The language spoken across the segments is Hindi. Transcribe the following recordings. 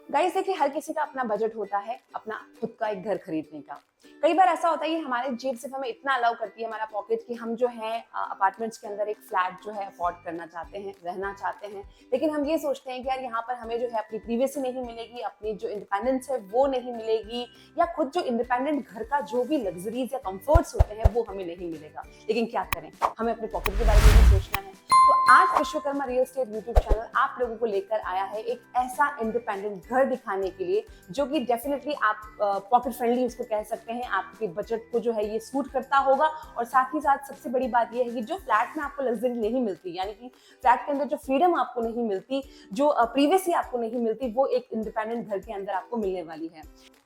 गाइस देखिए, हर किसी का अपना बजट होता है अपना खुद का एक घर खरीदने का। कई बार ऐसा होता है कि हमारे जेब सिर्फ हमें इतना अलाउ करती है हमारा पॉकेट कि हम जो है अपार्टमेंट्स के अंदर एक फ्लैट जो है अफोर्ड करना चाहते हैं, रहना चाहते हैं। लेकिन हम ये सोचते हैं कि यार यहाँ पर हमें जो है अपनी प्राइवेसी नहीं मिलेगी, अपनी जो इंडिपेंडेंस है वो नहीं मिलेगी, या खुद जो इंडिपेंडेंट घर का जो भी लग्जरीज या कंफर्ट्स होते हैं वो हमें नहीं मिलेगा। लेकिन क्या करें, हमें अपने पॉकेट के बारे में भी सोचना है। तो आज Vishwakarma real estate YouTube channel आप लोगों को लेकर आया है एक ऐसा इंडिपेंडेंट घर दिखाने के लिए जो कि डेफिनेटली आप पॉकेट फ्रेंडली उसको कह सकते हैं, आपके बजट को जो है ये सूट करता होगा। और साथ ही साथ सबसे बड़ी बात ये है कि जो फ्लैट में आपको लग्जरी नहीं मिलती, यानी कि फ्लैट के अंदर जो फ्रीडम आपको नहीं मिलती, जो प्रीवियसली आपको नहीं मिलती, वो एक इंडिपेंडेंट घर के अंदर आपको मिलने वाली है।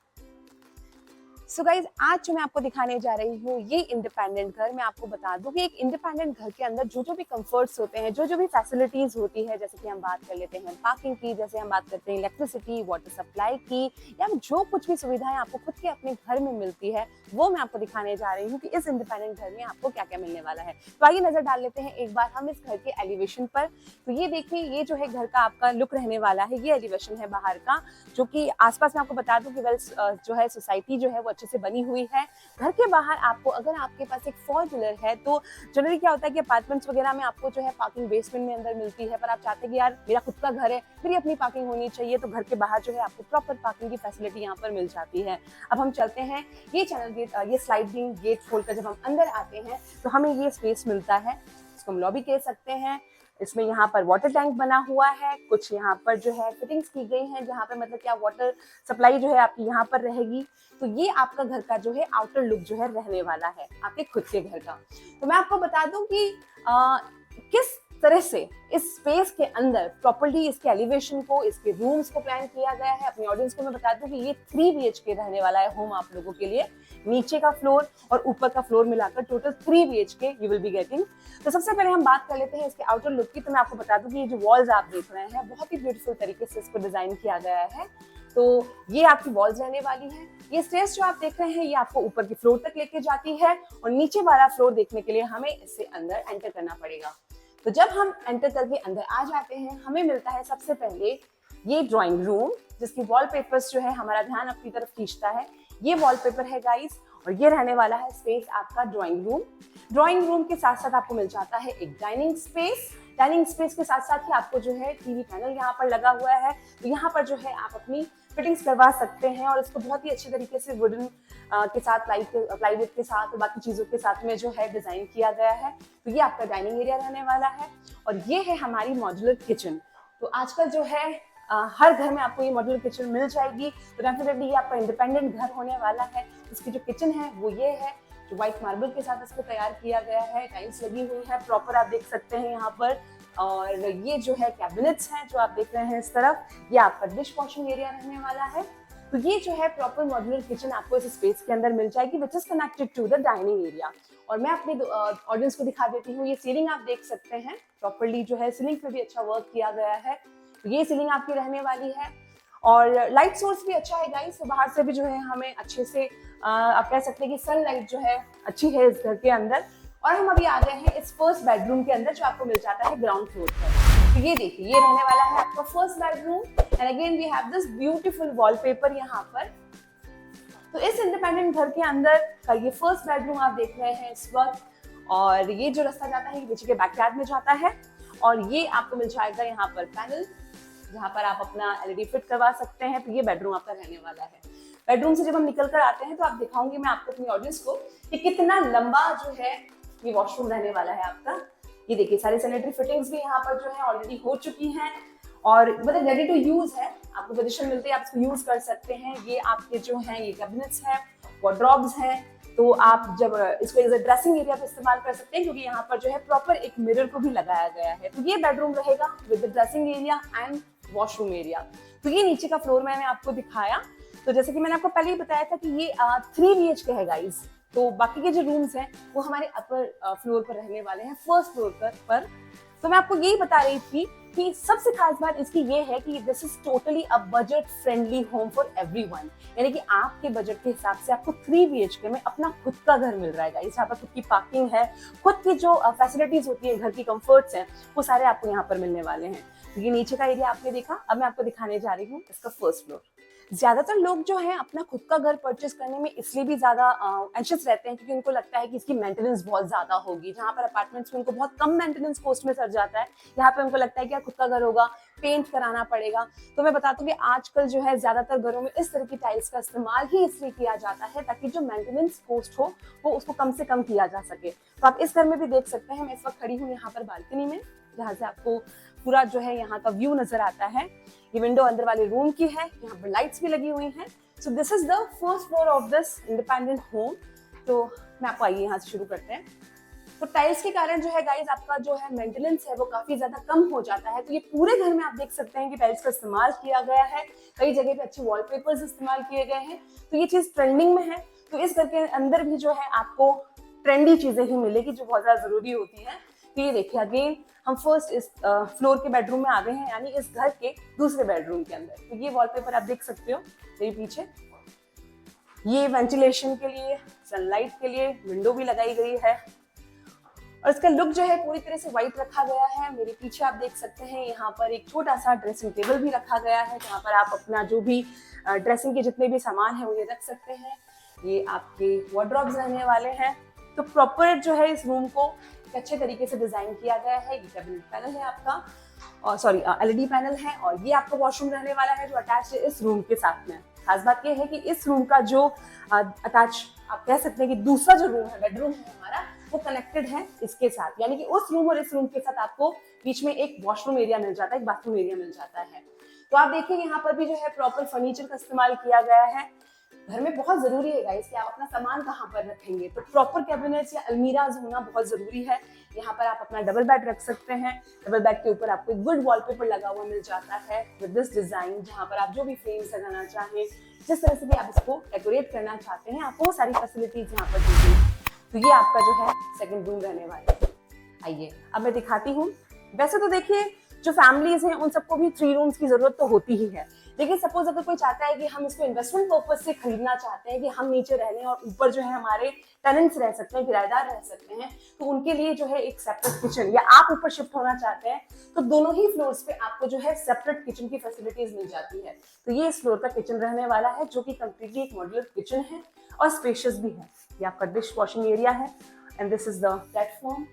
सो गाइज, आज जो मैं आपको दिखाने जा रही हूँ ये इंडिपेंडेंट घर। मैं आपको बता दूं कि एक इंडिपेंडेंट घर के अंदर जो भी कंफर्ट्स होते हैं, जो भी फैसिलिटीज होती है, जैसे कि हम बात कर लेते हैं पार्किंग की, जैसे हम बात करते हैं इलेक्ट्रिसिटी, वाटर सप्लाई की, या जो कुछ भी सुविधाएं आपको खुद के अपने घर में मिलती है, वो मैं आपको दिखाने जा रही हूँ कि इस इंडिपेंडेंट घर में आपको क्या क्या मिलने वाला है। तो आइए नजर डाल लेते हैं एक बार हम इस घर के एलिवेशन पर। तो ये देखिए, ये जो है घर का आपका लुक रहने वाला है। ये एलिवेशन है बाहर का, जो कि आसपास मैं आपको बता दूं कि जो है सोसाइटी जो है वो अच्छे से बनी हुई है। घर के बाहर आपको, अगर आपके पास एक 4 व्हीलर है, तो जनरली क्या होता है कि अपार्टमेंट्स वगैरह में आपको जो है पार्किंग बेसमेंट में अंदर मिलती है, पर आप चाहते हैं कि यार मेरा खुद का घर है, मेरी अपनी पार्किंग होनी चाहिए, तो घर के बाहर जो है आपको प्रॉपर पार्किंग की फैसिलिटी यहाँ पर मिल जाती है। अब हम चलते हैं, ये चैनल गेट, ये स्लाइडिंग गेट खोलकर जब हम अंदर आते हैं तो हमें ये स्पेस मिलता है, इसको हम लॉबी कह सकते हैं। इसमें यहाँ पर वाटर टैंक बना हुआ है, कुछ यहाँ पर जो है फिटिंग्स की गई हैं, जहाँ पर मतलब क्या वाटर सप्लाई जो है आपकी यहाँ पर रहेगी। तो ये आपका घर का जो है आउटर लुक जो है रहने वाला है आपके खुद के घर का। तो मैं आपको बता दूं कि किस तरह से इस स्पेस के अंदर प्रॉपर्ली इसके एलिवेशन को, इसके रूम्स को प्लान किया गया है। अपने ऑडियंस को मैं बता दूं कि ये 3 BHK रहने वाला है होम आप लोगों के लिए। नीचे का फ्लोर और ऊपर का फ्लोर मिलाकर total 3 BHK you will be getting. तो सबसे पहले हम बात कर लेते हैं इसके आउटर लुक की। तो मैं आपको बता दूं कि ये जो वॉल्स आप देख रहे हैं बहुत ही ब्यूटीफुल तरीके से इसको डिजाइन किया गया है। तो ये आपकी वॉल्स रहने वाली है। ये स्टेयर्स जो आप देख रहे हैं ये आपको ऊपर की फ्लोर तक लेके जाती है, और नीचे वाला फ्लोर देखने के लिए हमें इससे अंदर एंटर करना पड़ेगा। तो जब हम एंटर करके अंदर आ जाते हैं, हमें मिलता है सबसे पहले ये ड्राइंग रूम, जिसकी वॉलपेपर्स जो है हमारा ध्यान अपनी तरफ खींचता है। ये वॉलपेपर है गाइस, और ये रहने वाला है स्पेस आपका ड्राइंग रूम। ड्राइंग रूम के साथ साथ आपको मिल जाता है एक डाइनिंग स्पेस। डाइनिंग स्पेस के साथ साथ ही आपको जो है टीवी पैनल यहाँ पर लगा हुआ है। तो यहाँ पर जो है आप अपनी फिटिंग्स करवा सकते हैं, और इसको बहुत ही अच्छे तरीके से वुडन के साथ, प्लाईवुड के साथ और बाकी चीजों के साथ में जो है डिजाइन किया गया है। तो ये आपका डाइनिंग एरिया रहने वाला है, और ये है हमारी मॉड्यूलर किचन। तो आजकल जो है हर घर में आपको ये मॉड्यूलर किचन मिल जाएगी। तो डेफिनेटली ये आपका इंडिपेंडेंट घर होने वाला है। इसकी जो किचन है वो ये है, जो व्हाइट मार्बल के साथ इसको तैयार किया गया है। टाइल्स लगी हुई है प्रॉपर, आप देख सकते हैं यहाँ पर। और ये जो है कैबिनेट्स हैं जो आप देख रहे हैं इस तरफ, ये आपका डिश वॉशिंग एरिया रहने वाला है। तो ये जो है प्रॉपर मॉड्यूलर किचन आपको इस स्पेस के अंदर मिल जाएगी, which is connected to the dining area. और मैं अपने ऑडियंस को दिखा देती हूँ, ये सीलिंग आप देख सकते हैं प्रॉपरली जो है सीलिंग पे भी अच्छा वर्क किया गया है। तो ये सीलिंग आपकी रहने वाली है, और लाइट सोर्स भी अच्छा है गाइस। तो बाहर से भी जो है हमें अच्छे से आप कह सकते हैं कि सनलाइट जो है अच्छी है इस घर के अंदर। और हम अभी आ गए हैं इस फर्स्ट बेडरूम के अंदर, जो आपको मिल जाता है ग्राउंड फ्लोर पर। तो ये देखिए, ये रहने वाला है आपका first bedroom, and again we have this beautiful wallpaper यहाँ पर। तो इस इंडिपेंडेंट घर के अंदर का ये फर्स्ट बेडरूम आप देख रहे हैं इस वक्त। और ये जो रास्ता जाता है ये नीचे के बैकयार्ड में जाता है, और ये आपको मिल जाएगा यहाँ पर पैनल, जहाँ पर आप अपना LED फिट करवा सकते हैं। तो ये बेडरूम आपका रहने वाला है। बेडरूम से जब हम निकल कर आते हैं तो आप दिखाऊंगी मैं आपको अपनी ऑडियंस को कि कितना लंबा जो है ये वॉशरूम रहने वाला है आपका। ये देखिए, सारी सैनिटरी फिटिंग्स भी यहाँ पर जो है ऑलरेडी हो चुकी हैं, और मतलब रेडी टू यूज है। आपको पोजीशन मिलती है, आप इसको यूज कर सकते हैं। ये आपके जो हैं ये कैबिनेट्स हैं, वार्डरोब्स हैं। तो आप जब इसको एज अ ड्रेसिंग एरिया पे इस्तेमाल कर सकते हैं, क्योंकि यहाँ पर जो है प्रॉपर एक मिरर को भी लगाया गया है। तो ये बेडरूम रहेगा with dressing area and washroom area. तो ये नीचे का फ्लोर मैंने आपको दिखाया। तो जैसे कि मैंने आपको पहले ही बताया था कि ये 3 BHK है गाइस। तो बाकी के जो रूम्स हैं वो हमारे अपर फ्लोर पर रहने वाले हैं, फर्स्ट फ्लोर पर। तो मैं आपको यही बता रही थी कि सबसे खास बात इसकी ये है कि this is totally a budget friendly home for everyone. यानी कि आपके बजट के हिसाब से आपको 3 BHK में अपना खुद का घर मिल रहा है। यहाँ पर खुद की पार्किंग है, खुद की जो फैसिलिटीज होती है, घर की कंफर्ट्स हैं, वो सारे आपको यहाँ पर मिलने वाले हैं। ये नीचे का एरिया आपने देखा, अब मैं आपको दिखाने जा रही हूँ इसका फर्स्ट फ्लोर। ज्यादातर लोग जो है अपना खुद का घर परचेस करने में इसलिए भी ज्यादा एंशियस रहते हैं क्योंकि उनको लगता है कि इसकी मेंटेनेंस बहुत ज्यादा होगी। जहाँ पर अपार्टमेंट्स में उनको बहुत कम मेंटेनेंस कॉस्ट में सर जाता है, यहाँ पे उनको लगता है कि यार खुद का घर होगा, पेंट कराना पड़ेगा। तो मैं बताती हूँ कि आजकल जो है ज्यादातर घरों में इस तरह की टाइल्स का इस्तेमाल ही इसलिए किया जाता है ताकि जो मेंटेनेंस कॉस्ट हो वो उसको कम से कम किया जा सके। तो आप इस घर में भी देख सकते हैं, मैं इस वक्त खड़ी हूँ यहाँ पर बालकनी में, जहाँ से आपको पूरा जो है यहाँ का व्यू नजर आता है। ये विंडो अंदर वाले रूम की है, यहाँ पर लाइट्स भी लगी हुई हैं। So this is the first floor of this independent home. तो मैं आपको आइए यहाँ से शुरू करते हैं। तो टाइल्स के कारण जो है गाइस आपका जो है मेंटेनेंस है वो काफी ज्यादा कम हो जाता है। तो ये पूरे घर में आप देख सकते हैं कि टाइल्स का इस्तेमाल किया गया है, कई जगह पे अच्छे वॉलपेपर्स इस्तेमाल किए गए हैं। तो ये चीज ट्रेंडिंग में है। तो इस घर के अंदर भी जो है आपको ट्रेंडी चीजें ही मिलेगी जो बहुत ज्यादा जरूरी होती है। तो ये देखिए अगेन हम फर्स्ट इस फ्लोर के बेडरूम में आ गए हैं, यानी इस घर के दूसरे बेडरूम के अंदर। तो ये वॉलपेपर आप देख सकते हो मेरे पीछे, ये वेंटिलेशन के लिए, सनलाइट के लिए विंडो भी लगाई गई है और इसका लुक जो है पूरी तरह से व्हाइट रखा गया है। मेरे पीछे आप देख सकते हैं यहाँ पर एक छोटा सा ड्रेसिंग टेबल भी रखा गया है, जहाँ पर आप अपना जो भी ड्रेसिंग के जितने भी सामान है वो ये रख सकते हैं। ये आपके वार्डरोब्स रहने वाले हैं। तो प्रॉपर जो है इस रूम को अच्छे तरीके से डिजाइन किया गया है। ये कैबिनेट पैनल है आपका, और सॉरी LED पैनल है, और ये आपका वॉशरूम रहने वाला है जो अटैच है इस रूम के साथ में। खास बात ये है कि इस रूम का जो अटैच आप कह सकते हैं कि दूसरा जो रूम है, बेडरूम है हमारा, वो कनेक्टेड है इसके साथ। यानी कि उस रूम और इस रूम के साथ आपको बीच में एक वॉशरूम एरिया मिल जाता है, एक बाथरूम एरिया मिल जाता है। तो आप देखिए यहाँ पर भी जो है प्रॉपर फर्नीचर का इस्तेमाल किया गया है। घर में बहुत जरूरी है गाइस कि आप अपना सामान कहाँ पर रखेंगे, तो प्रॉपर कैबिनेट्स या अलमीराज होना बहुत जरूरी है। यहाँ पर आप अपना डबल बेड रख सकते हैं। डबल बेड के ऊपर आपको एक गुड वॉलपेपर लगा हुआ मिल जाता है विद दिस डिजाइन, जहाँ पर आप जो भी फ्रेम्स लगाना चाहें, जिस तरह से भी आप इसको डेकोरेट करना चाहते हैं, आपको वो सारी फैसिलिटीज यहाँ पर दी गई। तो ये आपका जो है सेकंड रूम रहने वाला है। आइए अब मैं दिखाती हूँ। वैसे तो देखिए जो फैमिलीज हैं उन सबको भी 3 रूम्स की जरूरत तो होती ही है, लेकिन सपोज अगर कोई चाहता है कि हम इसको इन्वेस्टमेंट पर्पज से खरीदना चाहते हैं कि हम नीचे रह लें और ऊपर जो है हमारे टेनेंट्स रह सकते हैं, किराएदार रह सकते हैं, तो उनके लिए जो है एक सेपरेट किचन, या आप ऊपर शिफ्ट होना चाहते हैं तो दोनों ही फ्लोर्स पे आपको जो है सेपरेट किचन की फैसिलिटीज मिल जाती है। तो ये इस फ्लोर का किचन रहने वाला है जो कि कंप्लीटली एक मॉड्यूलर किचन है और स्पेशियस भी है। ये आपका डिश वॉशिंग एरिया है and this is the platform.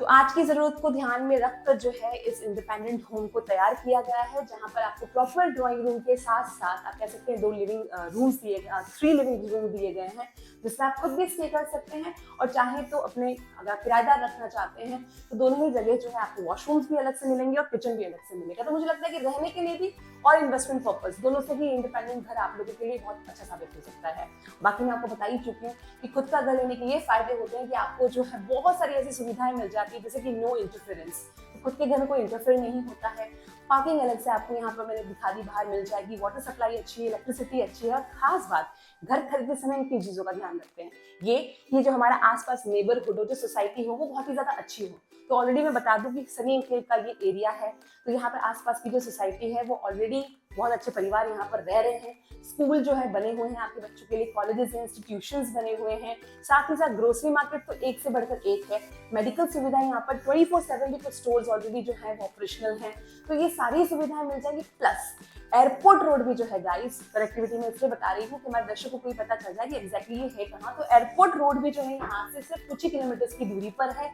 तो आज की जरूरत को ध्यान में रखकर जो है इस इंडिपेंडेंट होम को तैयार किया गया है, जहां पर आपको प्रॉपर ड्राइंग रूम के साथ साथ आप कह सकते हैं 2 लिविंग रूम्स दिए गए, 3 लिविंग रूम दिए गए हैं, जिसमें आप खुद भी स्टे कर सकते हैं और चाहे तो अपने अगर किराएदार रखना चाहते हैं तो दोनों ही जगह जो है आपको वॉशरूम्स भी अलग से मिलेंगे और किचन भी अलग से मिलेगा। तो मुझे लगता है कि रहने के लिए भी और इन्वेस्टमेंट पर्पस दोनों से ही इंडिपेंडेंट घर आप लोगों के लिए बहुत अच्छा साबित हो सकता है। बाकी मैं आपको बता ही चुकी हूँ कि खुद का घर लेने के ये फायदे होते हैं कि आपको जो है बहुत सारी ऐसी सुविधाएं मिल जाती है, जैसे कि नो इंटरफेरेंस, खुद के घर में कोई इंटरफेयर नहीं होता है। पार्किंग अलग से आपको यहाँ पर मैंने दिखा दी बाहर मिल जाएगी, वाटर सप्लाई अच्छी है, इलेक्ट्रिसिटी अच्छी है, और खास बात घर खरीदते समय इन किन चीजों का ध्यान रखते हैं, ये जो हमारा आसपास नेबरहुड हो, जो सोसाइटी हो, वो बहुत ही ज्यादा अच्छी हो। तो ऑलरेडी मैं बता दूं कि सनी एंक्लेव का ये एरिया है, तो यहाँ पर आसपास की जो सोसाइटी है वो ऑलरेडी बहुत अच्छे परिवार यहाँ पर रह रहे हैं। स्कूल जो है बने हुए हैं आपके बच्चों के लिए, कॉलेजेस हैं, इंस्टीट्यूशंस बने हुए हैं, साथ ही साथ ग्रोसरी मार्केट तो एक से बढ़कर एक है। मेडिकल सुविधाएं यहाँ पर 24/7 भी कुछ स्टोर्स ऑलरेडी जो है वो ऑपरेशनल हैं। तो ये सारी सुविधाएं मिल जाएंगी। प्लस एयरपोर्ट रोड भी जो है गाइस, कनेक्टिविटी में इसलिए बता रही हूँ कि हमारे दर्शकों को भी पता चल जाए कि एग्जैक्टली ये है कहाँ। तो एयरपोर्ट रोड भी जो है यहाँ से सिर्फ कुछ ही किलोमीटर की दूरी पर है।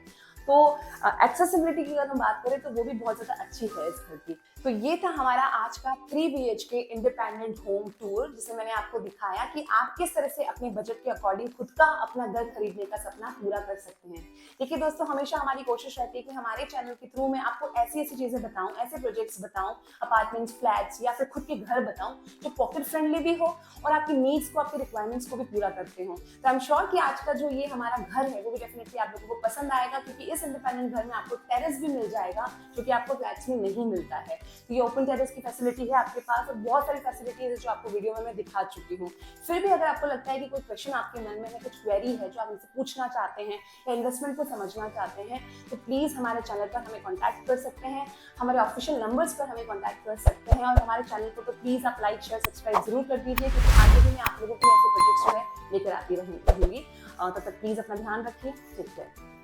तो एक्सेसिबिलिटी की अगर हम बात करें तो वो भी बहुत ज्यादा अच्छी है इस घर की। तो ये था हमारा आज का 3 BHK इंडिपेंडेंट होम टूर, जिसे मैंने आपको दिखाया कि आप किस तरह से अपने बजट के अकॉर्डिंग खुद का अपना घर खरीदने का सपना पूरा कर सकते हैं। देखिए दोस्तों, हमेशा हमारी कोशिश रहती है कि हमारे चैनल के थ्रू मैं आपको ऐसी ऐसी चीजें बताऊं, ऐसे प्रोजेक्ट्स बताऊं, अपार्टमेंट्स, फ्लैट्स या फिर खुद के घर बताऊं जो पॉकेट फ्रेंडली भी हो और आपकी नीड्स को, आपकी रिक्वायरमेंट्स को भी पूरा करते हो। तो आई एम श्योर कि आज का जो ये हमारा घर है वो भी डेफिनेटली आप लोगों को पसंद आएगा, क्योंकि इस इंडिपेंडेंट घर में आपको टेरेस भी मिल जाएगा जो कि आपको फ्लैट्स में नहीं मिलता है। तो ये ओपन टेरेस की फैसिलिटी है आपके पास और बहुत सारी फैसिलिटीज है जो आपको वीडियो में मैं दिखा चुकी हूँ। फिर भी अगर आपको लगता है कि कोई क्वेश्चन आपके मन में है, कुछ क्वेरी है जो आप मुझसे पूछना चाहते हैं या इन्वेस्टमेंट को समझना चाहते हैं, तो प्लीज़ हमारे चैनल पर हमें कॉन्टैक्ट कर सकते हैं, हमारे ऑफिशियल नंबर्स पर हमें कॉन्टैक्ट कर सकते हैं और हमारे चैनल को तो प्लीज़ आप लाइक शेयर सब्सक्राइब जरूर कर दीजिए, क्योंकि आगे भी मैं आप लोगों को ऐसे प्रोजेक्ट्स जो है लेकर आती रहूँगी। तब तक प्लीज़ अपना ध्यान रखिए। Take care.